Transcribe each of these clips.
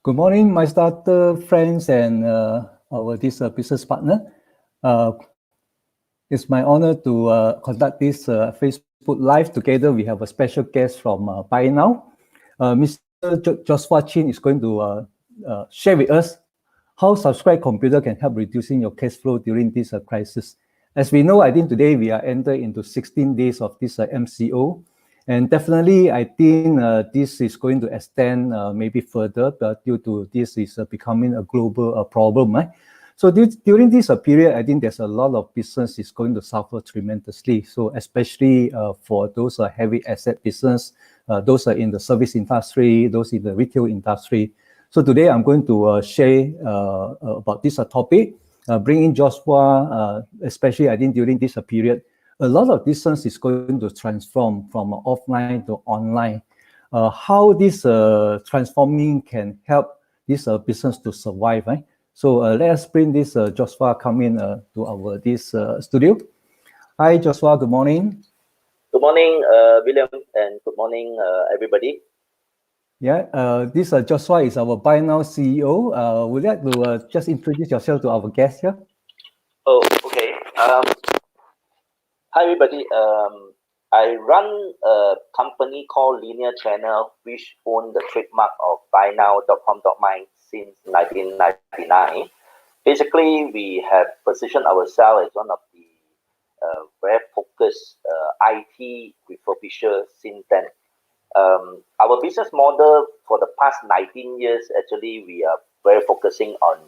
Good morning, my starter friends and our business partner. It's my honor to conduct this Facebook Live together. We have a special guest from BuyNow. Mr. Joshua Chin is going to share with us how subscribe computer can help reducing your cash flow during this crisis. As we know, I think today we are entering into 16 days of this MCO. And definitely, I think this is going to extend maybe further due to this is becoming a global problem. So during this period, I think there's a lot of business is going to suffer tremendously. So especially for those heavy asset business, those are in the service industry, those in the retail industry. So today I'm going to share about this topic, bringing Joshua, especially I think during this period, a lot of business is going to transform from offline to online. How this transforming can help this business to survive, right? So let us bring this Joshua come in to our studio. Hi, Joshua. Good morning. Good morning, William, and good morning, everybody. Yeah, this Joshua is our BuyNow CEO. Would you like to just introduce yourself to our guest here? Oh, okay. Hi, everybody. I run a company called Linear Channel, which owns the trademark of BuyNow.com.my since 1999. Basically, we have positioned ourselves as one of the very focused IT refurbisher since then. Our business model for the past 19 years, actually, we are very focusing on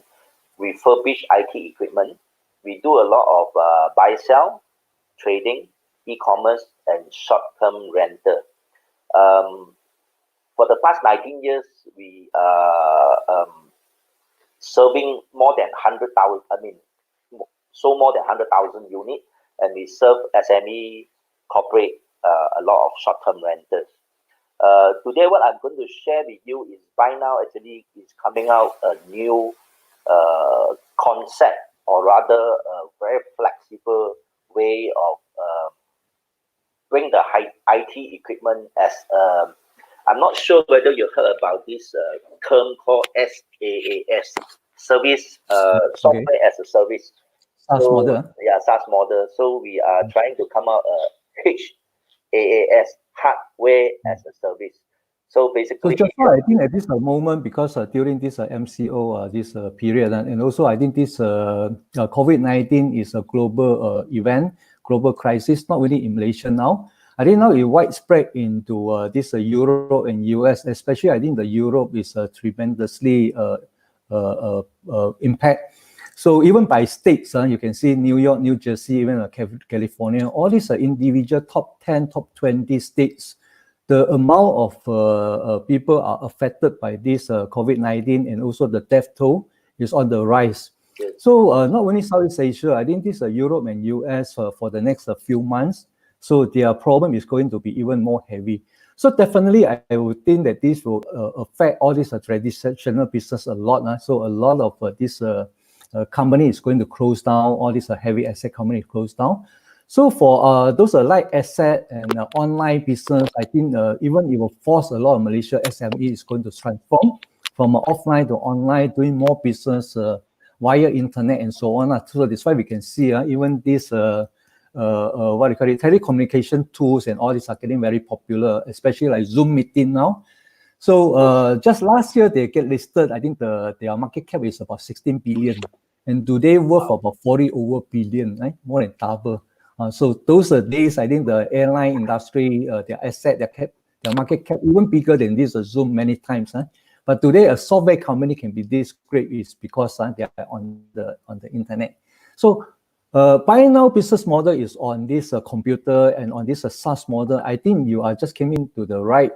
refurbished IT equipment. We do a lot of buy-sell, trading, e-commerce, and short-term rental. For the past 19 years, we are serving more than 100,000, so more than 100,000 units, and we serve SME, corporate, a lot of short-term rentals. Today, what I'm going to share with you is BuyNow actually is coming out a new concept, or rather a very flexible way of bring the IT equipment as I'm not sure whether you heard about this term called SaaS, service software as a service. SaaS model. Yeah, SaaS model. So we are trying to come out a HaaS, hardware as a service. So basically, so Joshua, I think at this moment, because during this MCO, this period, and also I think this COVID-19 is a global event, global crisis, not really in Malaysia now. I think now it widespread into this Europe and US, especially I think the Europe is tremendously impact. So even by states, you can see New York, New Jersey, even California, all these individual top 10, top 20 states, the amount of people are affected by this COVID-19 and also the death toll is on the rise. Yes. So not only Southeast Asia, I think this Europe and US for the next few months, so their problem is going to be even more heavy. So definitely, I would think that this will affect all this traditional business a lot. So a lot of this company is going to close down, all these heavy asset company close down. So for those light asset and online business, I think even it will force a lot of Malaysia SME is going to transform from offline to online, doing more business via internet and so on. So that's why we can see even this what do you call it, telecommunication tools and all these are getting very popular, especially like Zoom meeting now. So just last year they get listed. I think their market cap is about 16 billion, and today worth about 40 over billion, right? More than double. So those days, I think the airline industry, their asset, their market cap even bigger than this Zoom many times. But today, a software company can be this great is because they are on the internet. So BuyNow business model is on this computer and on this SaaS model. I think you are just came into the right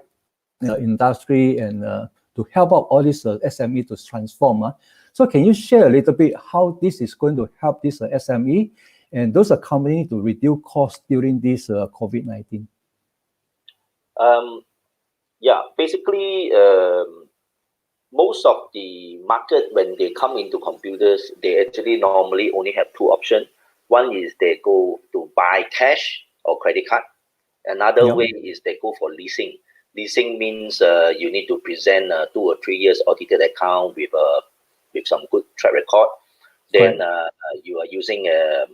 industry and to help out all these SME to transform. So can you share a little bit how this is going to help this SME and those are companies to reduce costs during this COVID-19? Yeah, basically, most of the market, when they come into computers, they actually normally only have two options. One is they go to buy cash or credit card. Another way is they go for leasing. leasing means you need to present 2 or 3 years audited account with some good track record. Then you are using a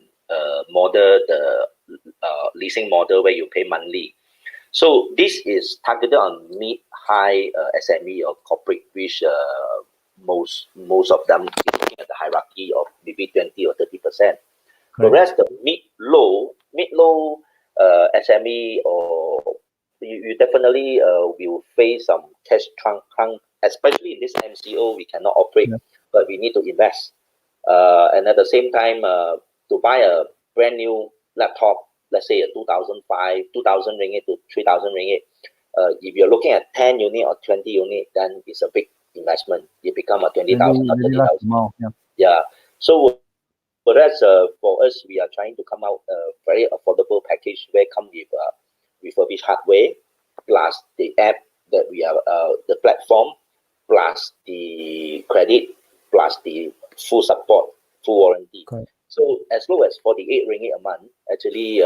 model, the leasing model where you pay monthly. So this is targeted on mid-high SME or corporate, which most of them is looking at the hierarchy of maybe 20 or 30%. Whereas the mid-low SME, or you definitely will face some cash trunk, especially in this MCO. We cannot operate, but we need to invest. And at the same time, to buy a brand new laptop, let's say a 2,000 ringgit to 3,000 ringgit, if you're looking at 10 unit or 20 unit, then it's a big investment. You become a 20,000 or 30,000. Yeah. So whereas for us, we are trying to come out a very affordable package where come with refurbished hardware, plus the app that we are, the platform, plus the credit, plus the full support, full warranty. So as low as 48 ringgit a month, actually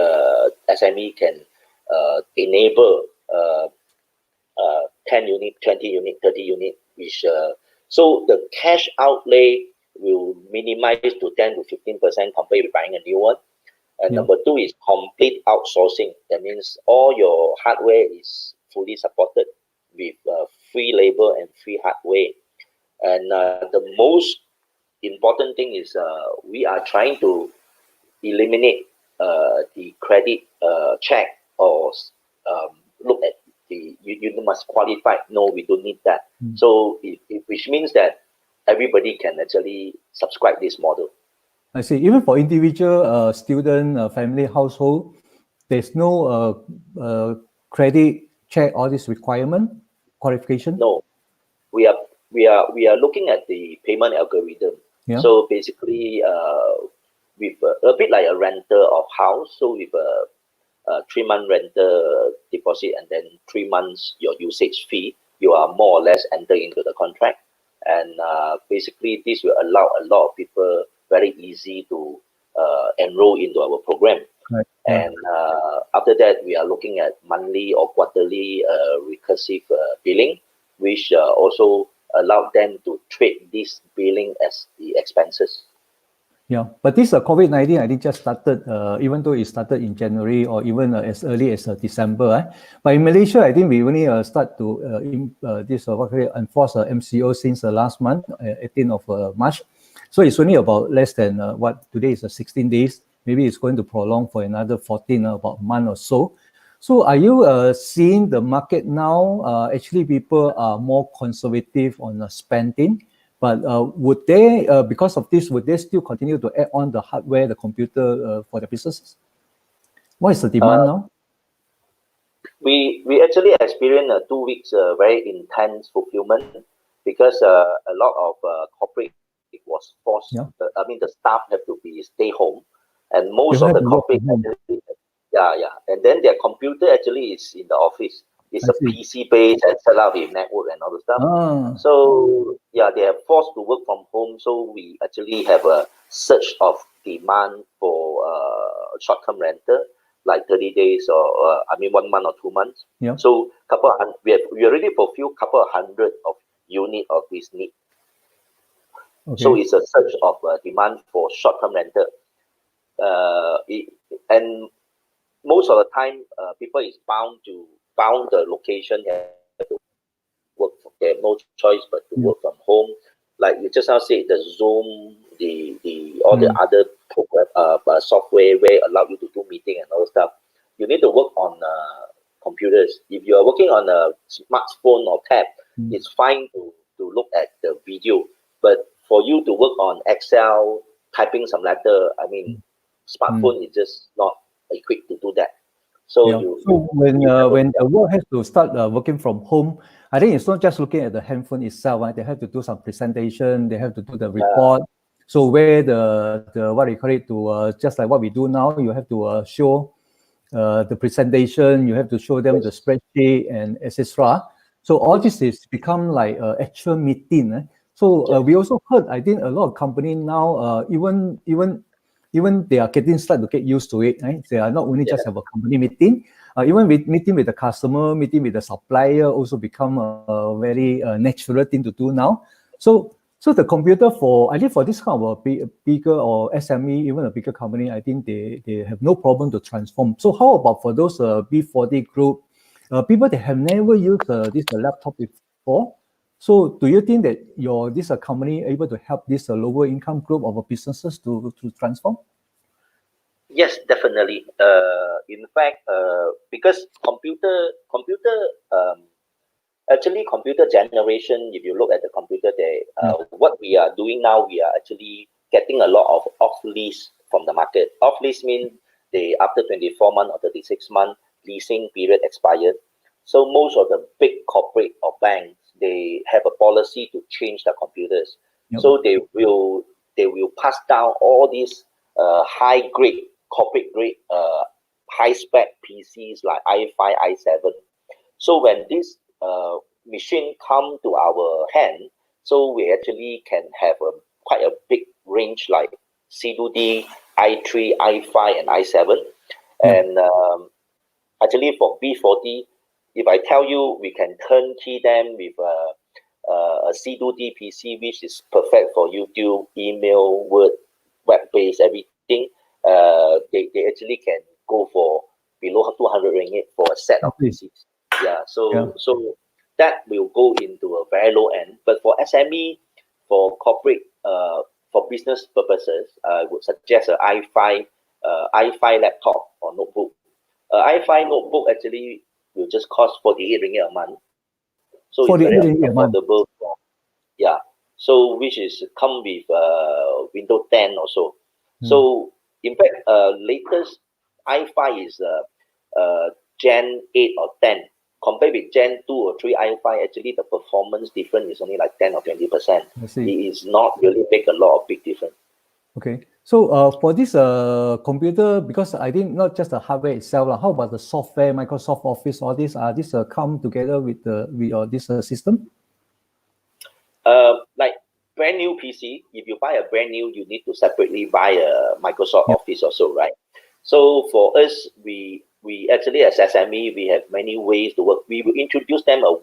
SME can enable 10 unit, 20 unit, 30 unit, which so the cash outlay will minimize to 10 to 15% compared with buying a new one. And number two is complete outsourcing. That means all your hardware is fully supported with free labor and free hardware. And the most important thing is we are trying to eliminate the credit check or look at you must qualify. No, we don't need that. So which means that everybody can actually subscribe this model. I see. Even for individual student, family, household, there's no credit check or this requirement qualification. No, we are looking at the payment algorithm. So basically, with a bit like a renter of house. So with a 3-month rental deposit and then 3 months your usage fee, you are more or less enter into the contract. And basically, this will allow a lot of people very easy to enroll into our program. And after that, we are looking at monthly or quarterly recursive billing, which also allow them to treat this billing as the expenses. Yeah, but this COVID-19, I think just started, even though it started in January or even as early as December. But in Malaysia, I think we only start to enforce MCO since last month, 18th of March. So it's only about less than today is 16 days. Maybe it's going to prolong for another 14, about a month or so. So are you seeing the market now? Actually, people are more conservative on spending. But would they, because of this, would they still continue to add on the hardware, the computer for the businesses? What is the demand now? We actually experienced 2 weeks very intense fulfillment because a lot of corporate was forced. I mean, the staff have to stay home, and most of the corporate actually, and then their computer actually is in the office. It's a PC based and set up with network and all the stuff. So they are forced to work from home. So we actually have a surge of demand for short-term rental, like 30 days or 1 month or 2 months. So we already fulfilled couple of hundred of unit of this need. So it's a surge of demand for short-term rental, and most of the time people is bound the location, have to work. They have no choice but to work from home. Like you just now said, the Zoom, all the other program software where allow you to do meeting and all stuff. You need to work on computers. If you are working on a smartphone or tab, it's fine to look at the video. But for you to work on Excel, typing some letter, smartphone is just not equipped to do that. So, when the world has to start working from home, I think it's not just looking at the handphone itself. Right? They have to do some presentation. They have to do the report. So where the what do you call it, to just like what we do now, you have to show the presentation. You have to show them the spreadsheet and etc. So all this is become like actual meeting. So we also heard, I think a lot of companies now even they are starting to get used to it. Right? They are not only just have a company meeting, even with meeting with the customer, meeting with the supplier also become a very natural thing to do now. So the computer I think for this kind of a bigger or SME, even a bigger company, I think they have no problem to transform. So how about for those B40 group, people that have never used this laptop before? So do you think that this company able to help this lower income group of businesses to transform? Yes, definitely. In fact, because actually computer generation, if you look at the computer, what we are doing now, we are actually getting a lot of off lease from the market. Off lease means they after 24 months or 36 months leasing period expired. So most of the big corporate or banks, they have a policy to change their computers. Yep. So they will pass down all these high grade corporate grade high spec PCs like i5, i7. So when this machine come to our hand, so we actually can have quite a big range like C2D, i3, i5, and i7. And actually for B40, if I tell you we can turnkey them with a C2D PC, which is perfect for YouTube, email, Word, web-based, everything, they actually can go for below 200 ringgit for a set of PCs. So that will go into a very low end. But for SME, for corporate, for business purposes, I would suggest an i5 laptop or notebook. i5 notebook actually will just cost 48 ringgit a month. So it's very affordable. So which is come with Windows 10 also. So in fact, latest i5 is Gen 8 or 10. Compared with Gen 2 or 3 i5, actually the performance difference is only like 10 or 20%. It is not really make a lot of big difference. Okay. So for this computer, because I think not just the hardware itself, how about the software, Microsoft Office, all this, this come together with this system? Like brand new PC, if you buy a brand new, you need to separately buy a Microsoft Office also, right? So for us, we actually as SME, we have many ways to work. We will introduce them a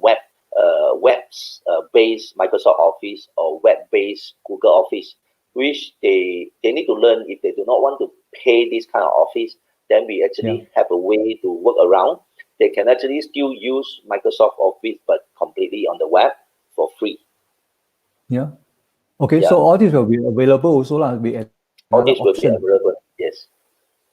web-based Microsoft Office or web-based Google Office, which they need to learn. If they do not want to pay this kind of office, then we actually have a way to work around. They can actually still use Microsoft Office, but completely on the web for free. Yeah. Okay. So all these will be available also, all these will be available. Yes.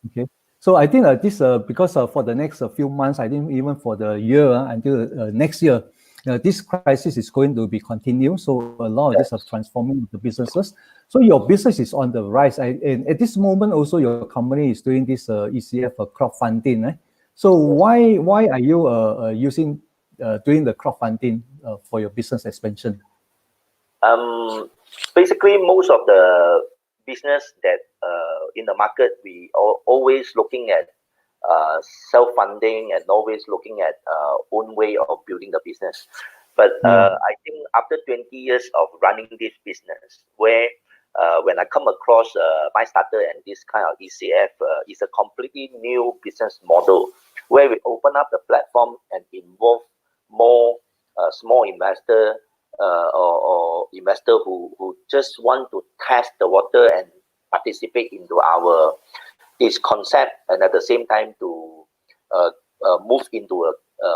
Okay. So I think this because for the next few months, I think even for the year until next year, this crisis is going to be continued. So a lot of this is transforming the businesses. So your business is on the rise. And at this moment, also your company is doing this ECF crowdfunding. Right? So why are you doing the crowdfunding for your business expansion? Basically, most of the business that in the market, we are always looking at self-funding and always looking at own way of building the business. But I think after 20 years of running this business, where when I come across MyStarter and this kind of ECF, is a completely new business model where we open up the platform and involve more small investor or investor who just want to test the water and participate into this concept, and at the same time to move into a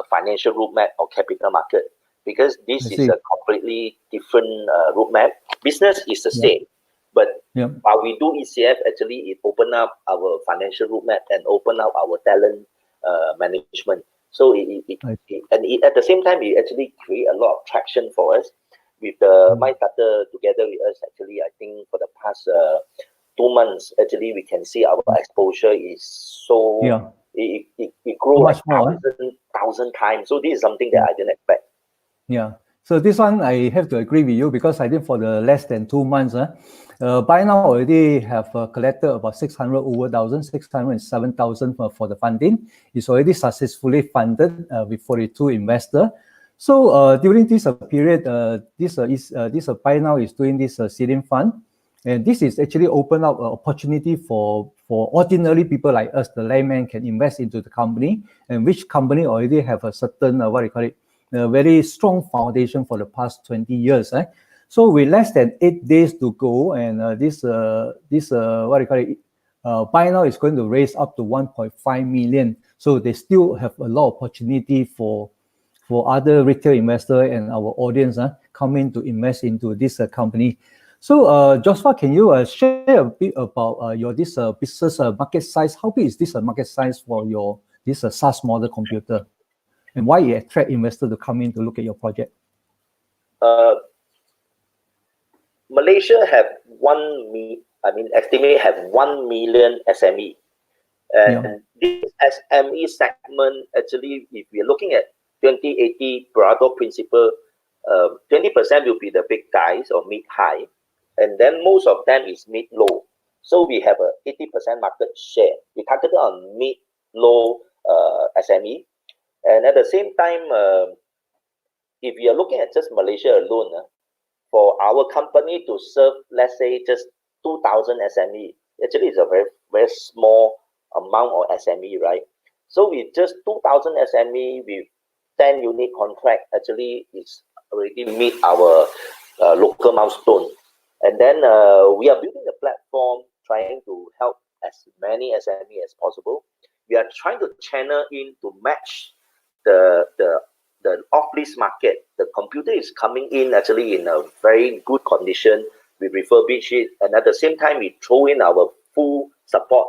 financial roadmap or capital market, because this is a completely different roadmap. Business is the same, but while we do ECF, actually it open up our financial roadmap and open up our talent management. So at the same time, it actually create a lot of traction for us. With the MyStarter together with us, actually, I think for the past 2 months, actually, we can see our exposure is so, it grew like 1,000 times. So this is something that I didn't expect. Yeah. So this one, I have to agree with you, because I think for the less than 2 months, BuyNow already have collected about 607,000 for the funding. It's already successfully funded with 42 investors. So during this period, this BuyNow is doing this seeding fund, and this is actually open up an opportunity for for ordinary people like us, the layman, can invest into the company, and which company already have a certain, a very strong foundation for the past 20 years. So with less than 8 days to go, and BuyNow is going to raise up to 1.5 million. So they still have a lot of opportunity for other retail investors and our audience coming to invest into this company. So Joshua, can you share a bit about your business market size? How big is this market size for your SaaS model computer, and why it attract investors to come in to look at your project? Malaysia have estimate have 1 million SME, and this SME segment, actually, if we're looking at 2080 Pareto principle, 20% will be the big guys or mid-high, and then most of them is mid-low. So we have a 80% market share. We targeted on mid-low SME, and at the same time, if you are looking at just Malaysia alone, for our company to serve, let's say, just 2,000 SME, actually it's a very, very small amount of SME, right? So with just 2,000 SME with 10 unit contract, actually it's already meet our local milestone. And then we are building a platform trying to help as many SME as possible. We are trying to channel in to match the off-lease market. The computer is coming in actually in a very good condition. We refurbish it, and at the same time we throw in our full support,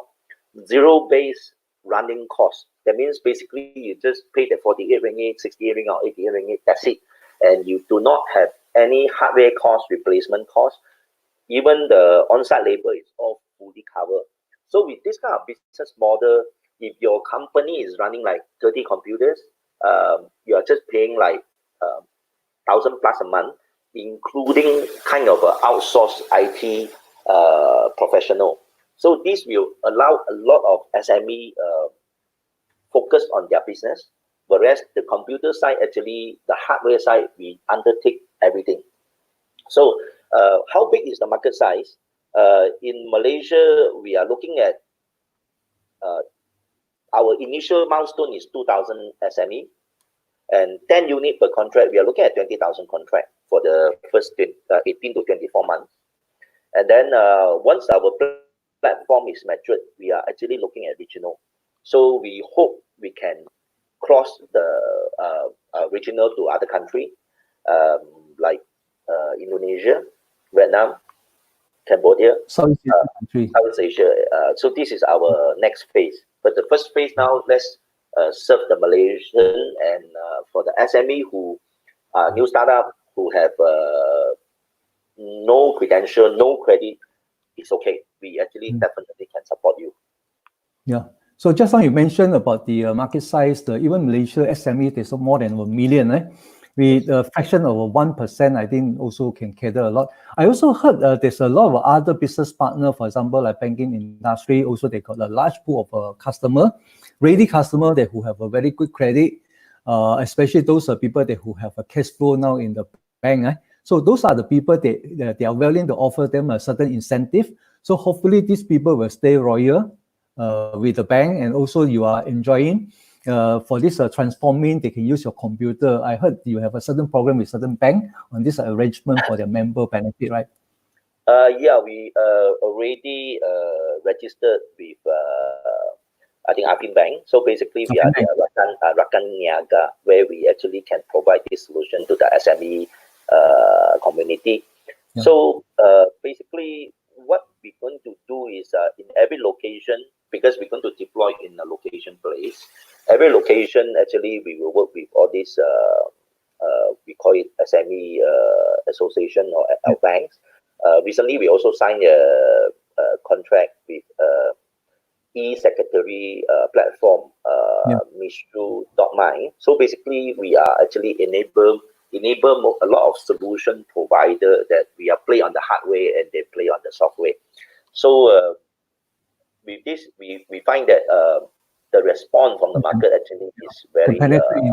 zero-based running cost. That means basically you just pay the 48 ringgit, 68 ringgit, or 88 ringgit, that's it. And you do not have any hardware cost, replacement cost. Even the on-site labor is all fully covered. So with this kind of business model, if your company is running like 30 computers, you are just paying like 1,000 plus a month, including kind of an outsourced IT professional. So this will allow a lot of SME focus on their business, whereas the computer side, actually the hardware side, we undertake everything. So how big is the market size? In Malaysia, we are looking at our initial milestone is 2,000 SME, and 10 unit per contract. We are looking at 20,000 contract for the first 18 to 24 months. And then once our platform is matured, we are actually looking at regional. So we hope we can cross the regional to other countries like Indonesia, Vietnam, Cambodia, Southeast Asia. So this is our next phase. But the first phase now, let's serve the Malaysian, and for the SME who are new startup, who have no credential, no credit, it's okay. We actually definitely can support you. Yeah. So just now you mentioned about the market size, even Malaysia SME, there's more than 1 million. With a fraction of 1%, I think also can cater a lot. I also heard there's a lot of other business partners, for example, like banking industry. Also, they got a large pool of ready customer that who have a very good credit, especially those people that who have a cash flow now in the bank. So those are the people that they are willing to offer them a certain incentive. So hopefully these people will stay loyal with the bank, and also you are enjoying. For this transforming, they can use your computer. I heard you have a certain program with certain bank on this arrangement for their member benefit, right? Yeah, we already registered with I think Afin Bank. So basically, we are the Rakan Niaga, where we actually can provide this solution to the SME community. Yeah. So basically, what we're going to do is in every location, because we're going to deploy in a location place, every location actually we will work with all these we call it SME association or banks. Recently we also signed a contract with e-secretary platform, Mishru.my. So basically we are actually enable a lot of solution provider that we are play on the hardware and they play on the software. So with this, we find that the response from the market actually is very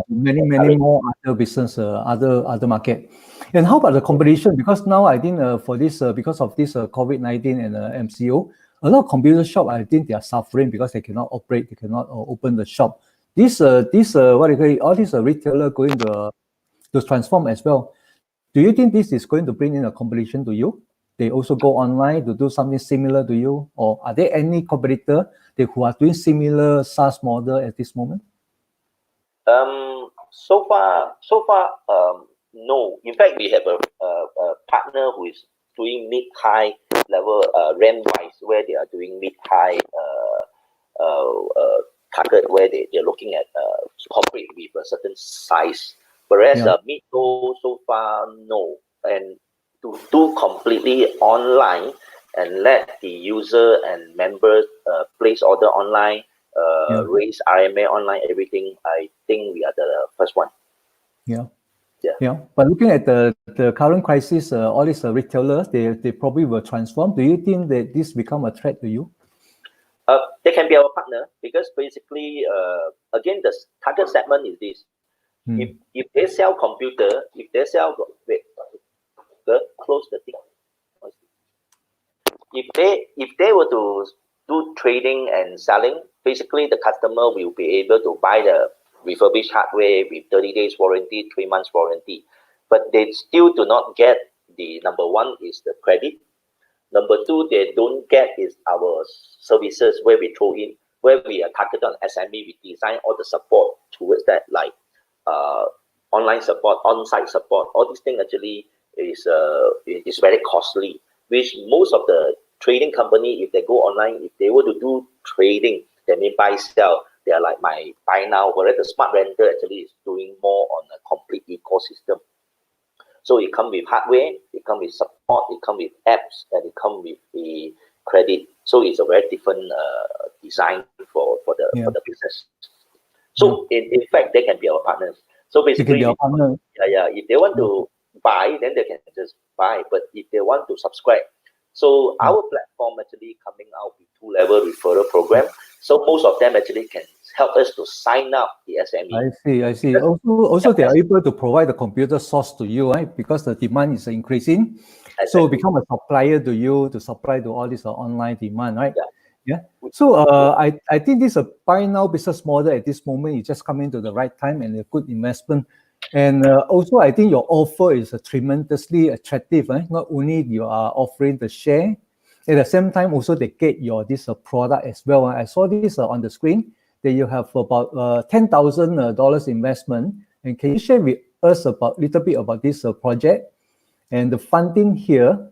many more other business, other market. And how about the competition? Because now I think for this because of this COVID-19 and MCO, a lot of computer shop, I think they are suffering because they cannot operate, they cannot open the shop. What do you call it, all these retailer going to transform as well. Do you think this is going to bring in a competition to you? They also go online to do something similar to you, or are there any competitor who are doing similar SaaS model at this moment? So far, no. In fact, we have a partner who is doing mid-high level rent-wise, where they are doing mid-high target, where they're looking at corporate with a certain size. Whereas mid-low, so far, no. And to do completely online and let the user and members place order online, raise RMA online, everything, I think we are the first one. Yeah. But looking at the current crisis, all these retailers, they probably will transform. Do you think that this become a threat to you? They can be our partner because basically, again, the target segment is this. If they sell computer, if they sell, close the thing. If they were to do trading and selling, basically the customer will be able to buy the refurbished hardware with 30 days warranty, 3 months warranty. But they still do not get the number one is the credit. Number two, they don't get is our services where we throw in, where we are targeted on SME, we design all the support towards that, like online support, on-site support. All these things actually is very costly, which most of the trading company, if they go online, if they were to do trading, that means buy, sell, they are like my BuyNow, whereas the smart renter actually is doing more on a complete ecosystem. So it comes with hardware, it comes with support, it comes with apps, and it comes with the credit. So it's a very different design for the business. So in fact, they can be our partners. So basically, if they want to buy, then they can just buy. But if they want to subscribe, so our platform actually coming out with 2-level referral program. So most of them actually can help us to sign up the SME. I see. Also, they are able to provide the computer source to you, right? Because the demand is increasing. Exactly. So become a supplier to you to supply to all this online demand, right? Yeah. So I think this BuyNow business model at this moment is just coming to the right time and a good investment. And also, I think your offer is tremendously attractive. Not only you are offering the share, at the same time also they get this product as well. I saw this on the screen that you have about $10,000 investment. And can you share with us about little bit about this project and the funding here?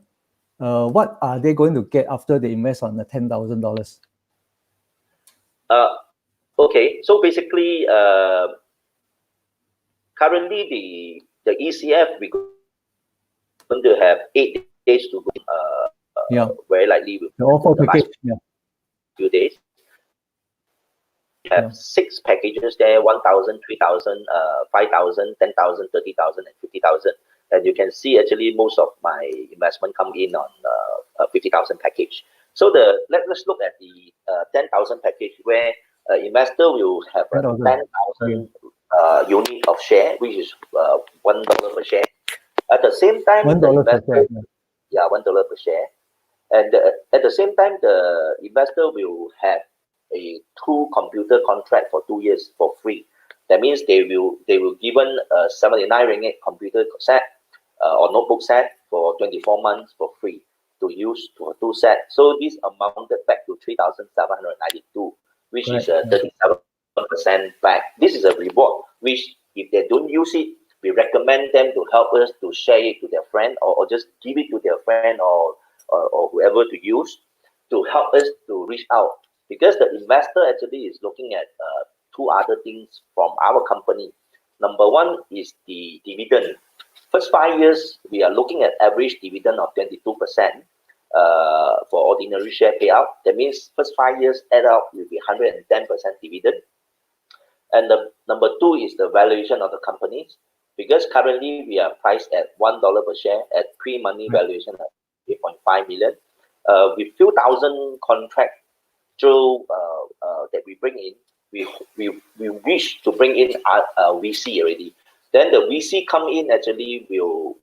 What are they going to get after they invest on the $10,000? Okay, so basically, currently the ECF we're going to have 8 days to go. Very likely we'll the last few days. We have 6 packages there: 1,000, 3,000, 5,000, 10,000, 30,000, and 50,000. And you can see actually most of my investment come in on 50,000 package. So let's look at the 10,000 package where investor will have a 10,000 unit of share, which is $1 per share. At the same time, $1 per share. Yeah, $1 per share. And at the same time, the investor will have a 2 computer contract for 2 years for free. That means they will given a 79 ringgit computer set or notebook set for 24 months for free to use for 2 sets. So this amounted back to 3,792, which is 37% back. This is a reward, which if they don't use it, we recommend them to help us to share it to their friend or just give it to their friend or whoever to use to help us to reach out. Because the investor actually is looking at 2 other things from our company. Number one is the dividend. First 5 years, we are looking at average dividend of 22% for ordinary share payout. That means first 5 years add up will be 110% dividend. And the number 2 is the valuation of the companies. Because currently we are priced at $1 per share at pre-money valuation of 8.5 million. With few thousand contract that we bring in, we wish to bring in VC already. Then the VC come in actually will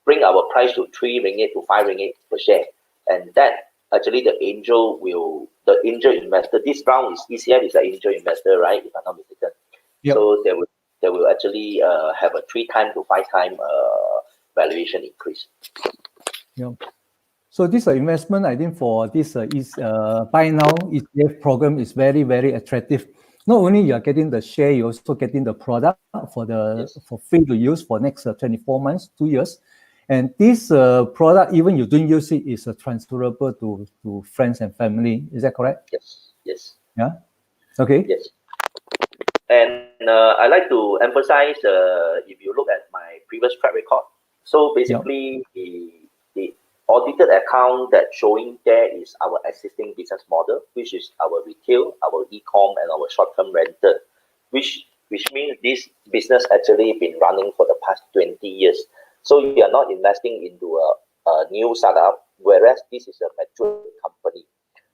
bring our price to 3 ringgit to 5 ringgit per share, and that actually the angel investor. This round is ECF is an angel investor, right? If I'm not mistaken. Yep. So they will actually have a 3 to 5 time valuation increase. Yeah. So this investment, I think for this BuyNow ETF program is very, very attractive. Not only you are getting the share, you're also getting the product for free to use for next 24 months, 2 years. And this product, even you don't use it, is transferable to friends and family. Is that correct? Yes. Yes. Yeah. Okay. Yes. And I like to emphasize, if you look at my previous track record, so basically the audited account that showing there is our existing business model, which is our retail, our e-com, and our short-term rental, which means this business actually been running for the past 20 years. So you are not investing into a new startup, whereas this is a mature company.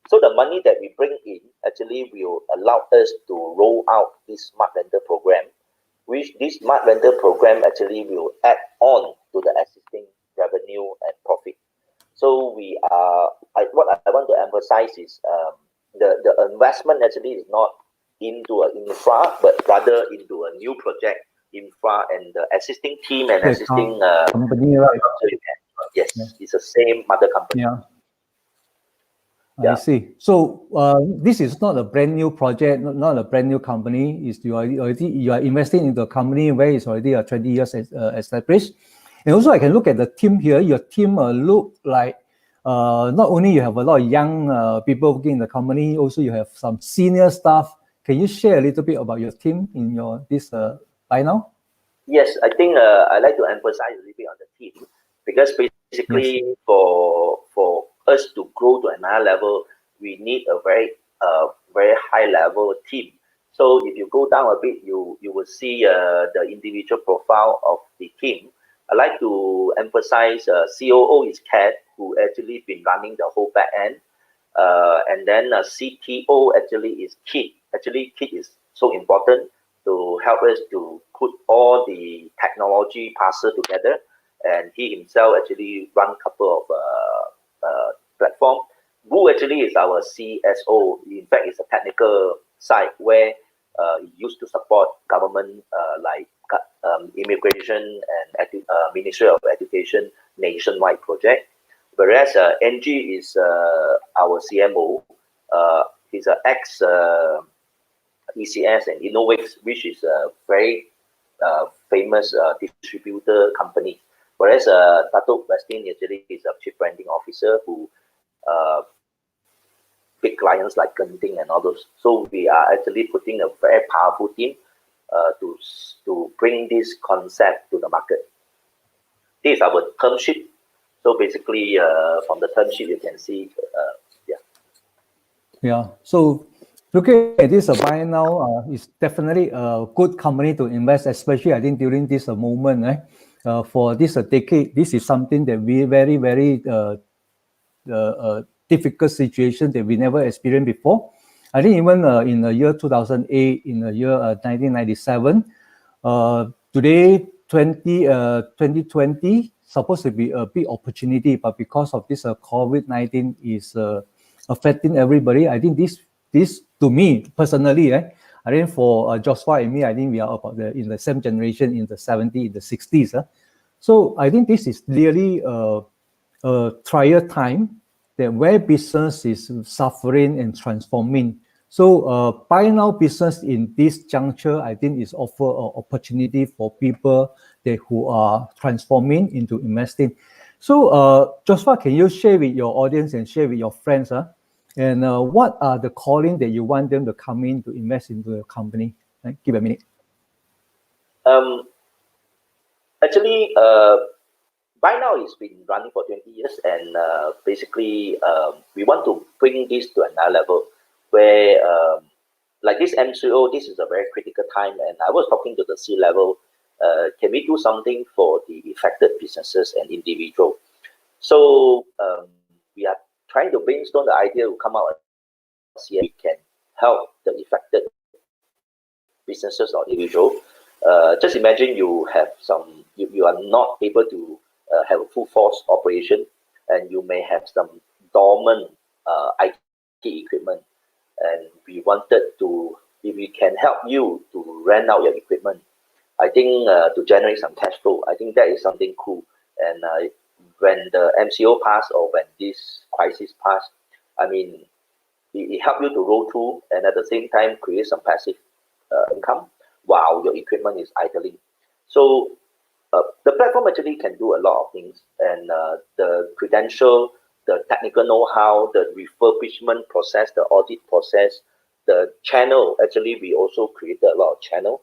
So the money that we bring in actually will allow us to roll out this smart rental program, which this smart rental program actually will add on to the existing revenue and profit. So what I want to emphasize is the investment actually is not into an infra, but rather into a new project infra and the existing team and existing company, right? Yes, it's the same mother company. I see. So this is not a brand new project, not a brand new company. You are investing into a company where it's already 20 years established. And also, I can look at the team here. Your team look like not only you have a lot of young people working in the company, also you have some senior staff. Can you share a little bit about your team in this BuyNow? Yes, I think I like to emphasize a little bit on the team, because basically for us to grow to another level, we need a very high level team. So if you go down a bit, you will see the individual profile of the team. I like to emphasize COO is Kat, who actually been running the whole back end, and then CTO actually is Kit. Actually, Kit is so important to help us to put all the technology parcel together, and he himself actually run a couple of platform. Boo actually is our CSO. In fact, it's a technical side where he used to support government like immigration and Ministry of Education nationwide project. Whereas NG is our CMO. He's an ex ECS and Innovates, which is a very famous distributor company. Whereas Datuk Westin actually is a chief branding officer who big clients like Genting and others. So we are actually putting a very powerful team to bring this concept to the market. This is our term sheet. So basically, from the term sheet, you can see, Yeah. So looking at this BuyNow is definitely a good company to invest, especially I think during this moment. For this decade, this is something that we very, very difficult situation that we never experienced before. I think even in the year 2008, in the year 1997, today 2020 supposed to be a big opportunity, but because of this COVID-19 is affecting everybody. I think this to me personally, I think for Joshua and me, I think we are about in the same generation, in the 70s, in the 60s. So I think this is really a trial time that where business is suffering and transforming. So BuyNow business in this juncture, I think is offer an opportunity for people who are transforming into investing. So Joshua, can you share with your audience and share with your friends, and what are the calling that you want them to come in to invest into the company? Give a minute. Actually, BuyNow has been running for 20 years, and basically, we want to bring this to another level where, like this MCO, this is a very critical time, and I was talking to the C-level, can we do something for the affected businesses and individuals? So we are trying to brainstorm the idea to come out and see if we can help the affected businesses or individual. Just imagine you have you are not able to have a full force operation, and you may have some dormant IT equipment, and we wanted to, if we can help you to rent out your equipment, I think to generate some cash flow, I think that is something cool. And when the MCO passed, or when this crisis passed, I mean, it helped you to roll through, and at the same time create some passive income while your equipment is idling. So the platform actually can do a lot of things, and the credential, the technical know-how, the refurbishment process, the audit process, the channel. Actually, we also created a lot of channel.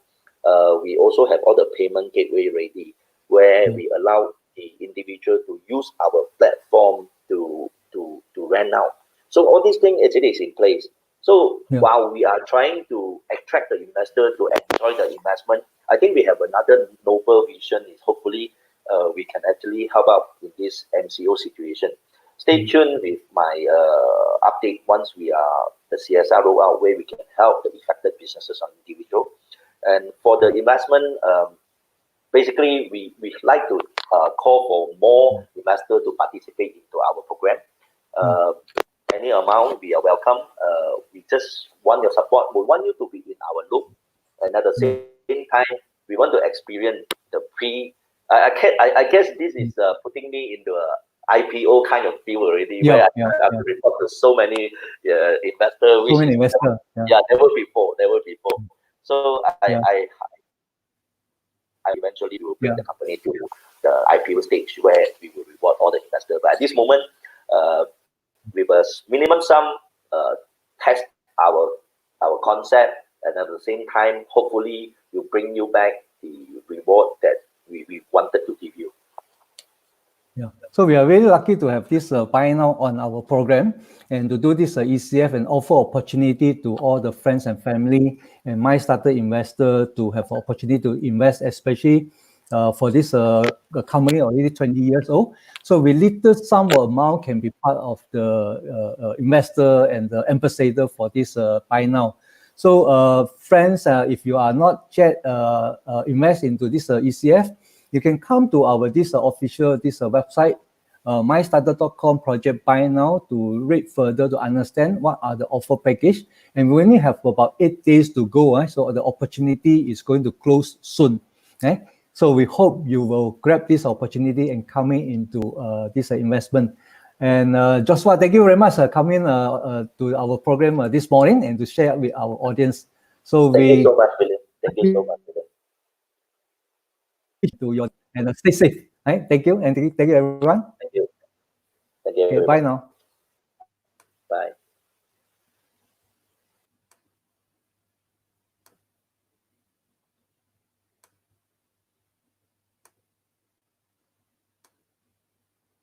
We also have all the payment gateway ready, where we allow the individual to use our platform to rent out. So all these things actually is in place. So while we are trying to attract the investor to enjoy the investment, I think we have another noble vision. Is hopefully we can actually help out in this MCO situation. Stay tuned with my update once we are the CSR roll out, where we can help the affected businesses on individual. And for the investment, basically we like to call for more investors to participate into our program. Any amount, we are welcome. We just want your support. We want you to be in our loop, and at the same time, we want to experience the pre. I guess this is putting me into a IPO kind of feel already, where I've reported to so many investors. So many investors. Never before. So I eventually will bring the company to the IPO stage, where we will reward all the investors. But at this moment, with a minimum sum, test our concept, and at the same time, hopefully, will bring you back the reward that we wanted to give you. Yeah, so we are really lucky to have this BuyNow on our program, and to do this ECF and offer opportunity to all the friends and family and my starter investor to have opportunity to invest, especially for this company already 20 years old. So we little some amount can be part of the investor and the ambassador for this BuyNow. So friends, if you are not yet invest into this ECF, you can come to our official website, mystarter.com project BuyNow, to read further to understand what are the offer package. And we only have about 8 days to go, so the opportunity is going to close soon. So we hope you will grab this opportunity and coming into this investment. And Joshua, thank you very much for coming to our program this morning and to share with our audience. So thank you so much, Philip. Thank you so much, Philip. To your and stay safe. Right? Thank you, and thank you everyone. Thank you. Thank you. Okay, bye now.